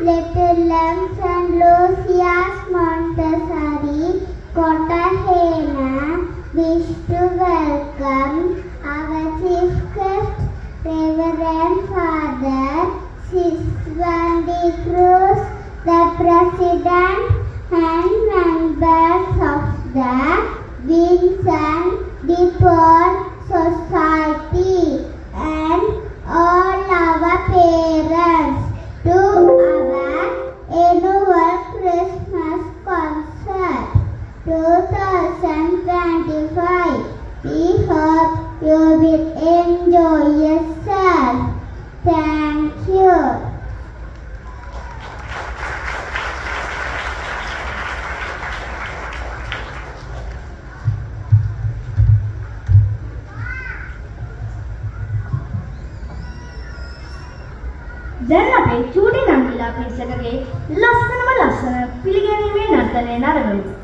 Little Lambs and Lucia's Montessori Cartagena wish to welcome our chief guest, Reverend Father Siswandi Cruz, the President and members of the Vincent de Paul Society and all our parents to our annual Christmas concert 2025. We hope you will enjoy yourself. Thank you. දැන් අපේ චූටි නංගිලා පිරිසකගේ ලස්සනම ලස්සන පිළිගැනීමේ නර්තනය නරඹමු.